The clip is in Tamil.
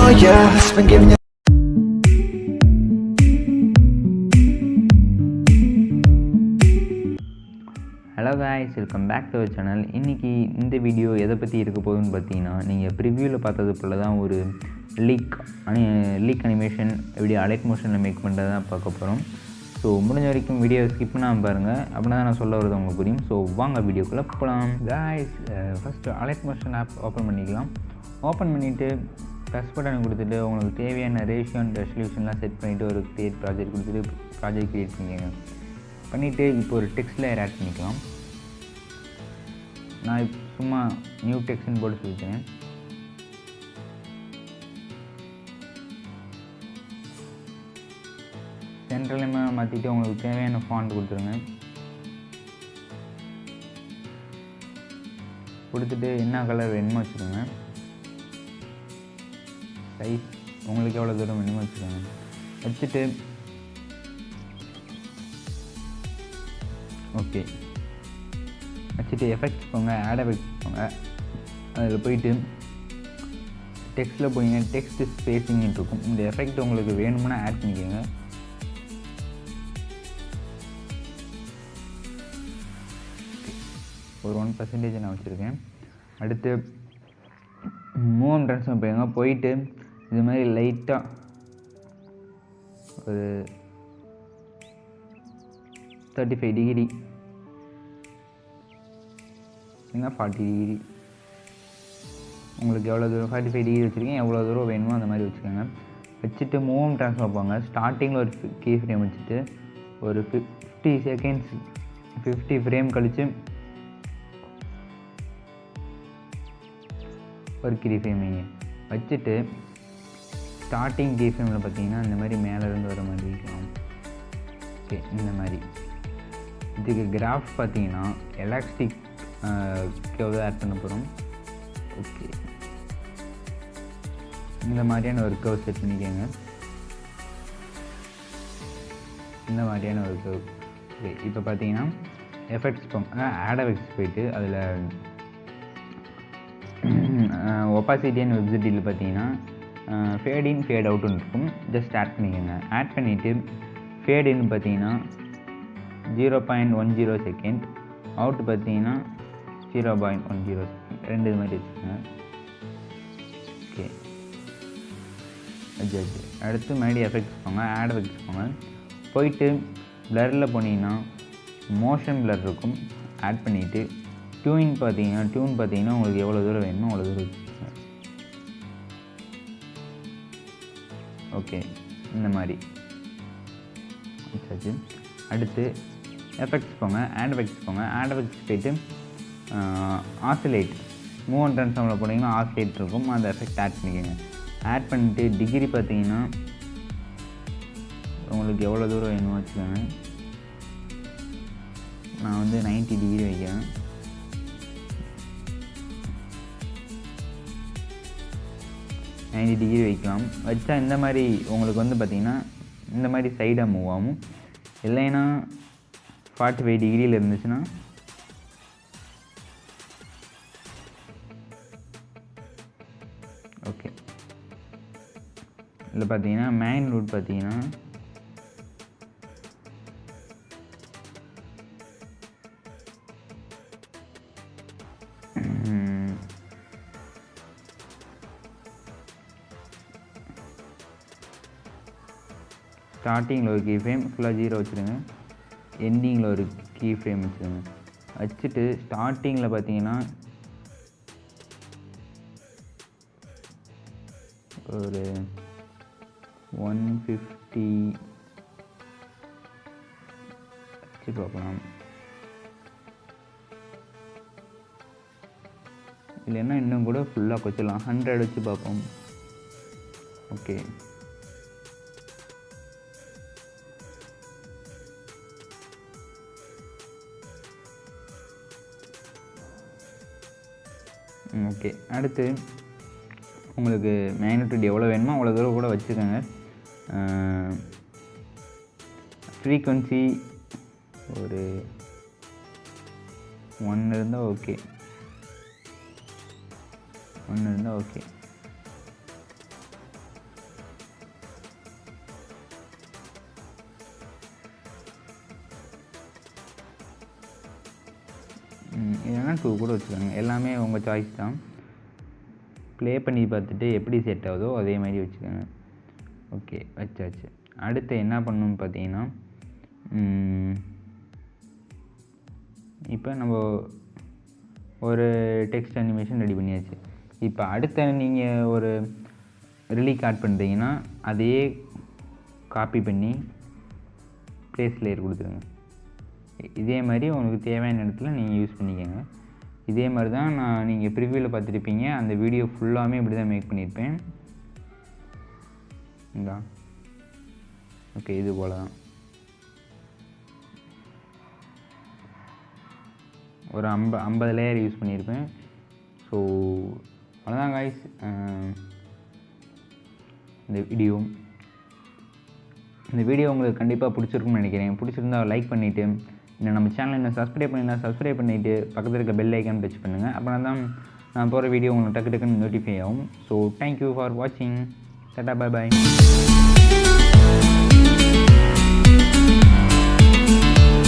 Oh yeah, it's been giving you. Hello guys, welcome back to our channel. இன்றைக்கி இந்த வீடியோ எதை பற்றி இருக்க போகுதுன்னு பார்த்தீங்கன்னா, நீங்கள் ப்ரிவியூவில் பார்த்தது போல் தான் ஒரு லீக் அனிமேஷன் எப்படி அலைட் மோஷனில் மேக் பண்ணுறது தான் பார்க்க போகிறோம். ஸோ முடிஞ்ச வரைக்கும் வீடியோ ஸ்கிப் பண்ணாமல் பாருங்கள், அப்படின்னா தான் நான் சொல்ல வரது உங்களுக்கு புரியும். ஸோ வாங்க வீடியோக்குள்ளே போகலாம். Guys, first Alight Motion app open பண்ணிக்கலாம். ஓப்பன் பண்ணிவிட்டு ப்ளஸ் பட்டன் கொடுத்துட்டு உங்களுக்கு தேவையான ரேஷியோ அண்ட் ரெசல்யூஷன்லாம் செட் பண்ணிவிட்டு ஒரு கிரியேட் ப்ராஜெக்ட் கொடுத்துட்டு ப்ராஜெக்ட் க்ரியேட் பண்ணிவிட்டு இப்போ ஒரு டெக்ஸ்ட் லேயர் ஆட் பண்ணிக்கலாம். நான் இப்போ சும்மா நியூ டெக்ஸ்ட்னு போட்டு சொல்லிட்டேன். சென்ட்ரலையுமே மாற்றிட்டு உங்களுக்கு தேவையான ஃபாண்ட் கொடுத்துருங்க. கொடுத்துட்டு என்ன கலர் வேணுமோ வச்சுக்கோங்க. சைஸ் உங்களுக்கு எவ்வளோ தூரம் வேணுமோ வச்சுக்கோங்க. வச்சுட்டு ஓகே வச்சுட்டு எஃபெக்ட்ஸ் போங்க, ஆட் எஃபெக்ட்ஸ் போங்க. அதில் போயிட்டு டெக்ஸ்ட்டில் போயிங்க, டெக்ஸ்ட் ஸ்பேஸிங்னு இருக்கும். இந்த எஃபெக்ட் உங்களுக்கு வேணும்னா ஆட் பண்ணிக்கோங்க. ஒரு 1% நான் வச்சுருக்கேன். அடுத்து மூவ் அண்ட் ட்ரான்ஸ்ஃபார்ம் போய்ங்க. போயிட்டு இது மாதிரி லைட்டாக ஒரு 35 டிகிரி இல்லைன்னா 40 டிகிரி, உங்களுக்கு எவ்வளோ தூரம் 45 டிகிரி வச்சுருக்கீங்க, எவ்வளோ தூரம் வேணுமோ அந்த மாதிரி வச்சுக்கோங்க. வச்சுட்டு மூவ் அண்ட் ட்ரான்ஸ்ஃபார்ம் போங்க. ஸ்டார்டிங்கில் ஒரு கீ ஃப்ரேம் வச்சுட்டு ஒரு 50 செகண்ட்ஸ் 50 ஃப்ரேம் கழித்து ஒரு கீ ஃப்ரேம் வைங்க. வச்சுட்டு ஸ்டார்டிங் கீ ஃப்ரேமில் பார்த்தீங்கன்னா இந்த மாதிரி மேலேருந்து வர மாதிரி வைக்கலாம். ஓகே, இந்த மாதிரி. இதுக்கு கிராஃப் பார்த்தீங்கன்னா எலாஸ்டிக் கேர்வ் ஆட் பண்ண போகிறோம். ஓகே, இந்த மாதிரியான ஒரு கர்வ் செட் பண்ணிக்கோங்க. இந்த மாதிரியான ஒரு கர்வ். ஓகே, இப்போ பார்த்தீங்கன்னா எஃபெக்ட்ஸ் போங்க, ஆட் எஃபெக்ட்ஸ் போயிட்டு அதில் ஒப்பாசிட்டி அண்ட் வெப்சிட்டியில் பார்த்தீங்கன்னா ஃபேட் இன் ஃபேட் அவுட்டுன்னு இருக்கும். ஜஸ்ட் ஆட் பண்ணிக்கோங்க. ஆட் பண்ணிவிட்டு ஃபேட் இன் பார்த்தீங்கன்னா 0.10 செகண்ட், அவுட் பார்த்தீங்கன்னா 0.10 செகண்ட், ரெண்டு இது மாதிரி வச்சுக்கோங்க. Okay, adjust. அடுத்து மறுபடியும் எஃபெக்ட்ஸ் போங்க, ஆட் எஃபெக்ட்ஸ் போங்க. போயிட்டு பிளரில் போனீங்கன்னா மோஷன் பிளர் இருக்கும். ஆட் பண்ணிவிட்டு டியூன் பார்த்தீங்கன்னா உங்களுக்கு எவ்வளோ தூரம் வேணுமோ அவ்வளோ தூரம் வச்சுக்கோங்க. ஓகே, இந்த மாதிரி வச்சாச்சு. அடுத்து எஃபெக்ட்ஸ் போங்க, ஆட் எஃபெக்ட்ஸ் போங்க. ஆட் எஃபெக்ட்ஸ் போய்ட்டு ஆசிலேட் மூவ் அண்ட் ட்ரான்ஸ்ஃபார்மில் போனீங்கன்னா ஆசிலேட் இருக்கும், அந்த எஃபெக்ட் ஆட் பண்ணிக்கோங்க. ஆட் பண்ணிவிட்டு டிகிரி பார்த்தீங்கன்னா உங்களுக்கு எவ்வளோ தூரம் வேணுமோ வச்சுக்கோங்க. நான் வந்து 90 டிகிரி வைக்கிறேன். டிகிரி வைக்கலாம். வச்சா இந்த மாதிரி உங்களுக்கு வந்து பார்த்திங்கன்னா இந்த மாதிரி சைடாக மூவ் ஆகும். இல்லைன்னா 45 டிகிரியில் இருந்துச்சுன்னா ஓகே. இதில் பார்த்தீங்கன்னா மெயின் ரூட் பார்த்தீங்கன்னா ஸ்டார்டிங்கில் ஒரு கீ ஃப்ரேம் ஃபுல்லாக 0 வச்சுருங்க. எண்டிங்கில் ஒரு கீ ஃப்ரேம் வச்சுருங்க. வச்சுட்டு ஸ்டார்டிங்கில் பார்த்தீங்கன்னா ஒரு 150 வச்சு பார்க்கலாம். இல்லைன்னா இன்னும் கூட ஃபுல்லாக வச்சிடலாம். 100 வச்சு பார்ப்போம். Okay, okay. அடுத்து உங்களுக்கு மேக்னிட்யூட் எவ்வளோ வேணுமோ அவ்வளோ தூரம் கூட வச்சுக்கோங்க. ஃப்ரீக்வன்சி ஒரு 1 இருந்தால் ஓகே. ஒன்று இருந்தால் ஓகே. இல்லைன்னா 2 கூட வச்சுக்கோங்க. எல்லாமே உங்கள் சாய்ஸ் தான். ப்ளே பண்ணி பார்த்துட்டு எப்படி செட் ஆகுதோ அதே மாதிரி வச்சுக்கோங்க. ஓகே, வச்சாச்சு. அடுத்து என்ன பண்ணணும்னு பார்த்தீங்கன்னா, இப்போ நம்ம ஒரு டெக்ஸ்ட் அனிமேஷன் ரெடி பண்ணியாச்சு. இப்போ அடுத்த நீங்கள் ஒரு ரிலீக் ஆட் பண்ணுறீங்கன்னா அதையே காப்பி பண்ணி ப்ளேஸ் லேயர் கொடுத்துருங்க. இதே மாதிரி உங்களுக்கு தேவையான இடத்துல நீங்கள் யூஸ் பண்ணிக்கோங்க. இதே மாதிரி தான் நீங்கள் ப்ரிவியூவில் பார்த்துருப்பீங்க. அந்த வீடியோ ஃபுல்லாமே இப்படி தான் மேக் பண்ணியிருப்பேன். ஓகே, இது போல் தான் ஒரு 50 லேயர் யூஸ் பண்ணியிருப்பேன். ஸோ அவ்வளோதான் காய்ஸ் இந்த வீடியோ உங்களுக்கு கண்டிப்பாக பிடிச்சிருக்குன்னு நினைக்கிறேன். பிடிச்சிருந்தா லைக் பண்ணிவிட்டு, இன்னும் நம்ம சேனல் இன்னும் சப்ஸ்கிரைப் பண்ணிவிட்டு பக்கத்தில் இருக்க பெல் ஐக்கான் டச் பண்ணுங்கள். அப்புறம் தான் நான் போகிற வீடியோ உங்களுக்கு டக்குன்னு நோட்டிஃபை ஆகும். ஸோ தேங்க்யூ ஃபார் வாட்சிங். Tata, bye bye.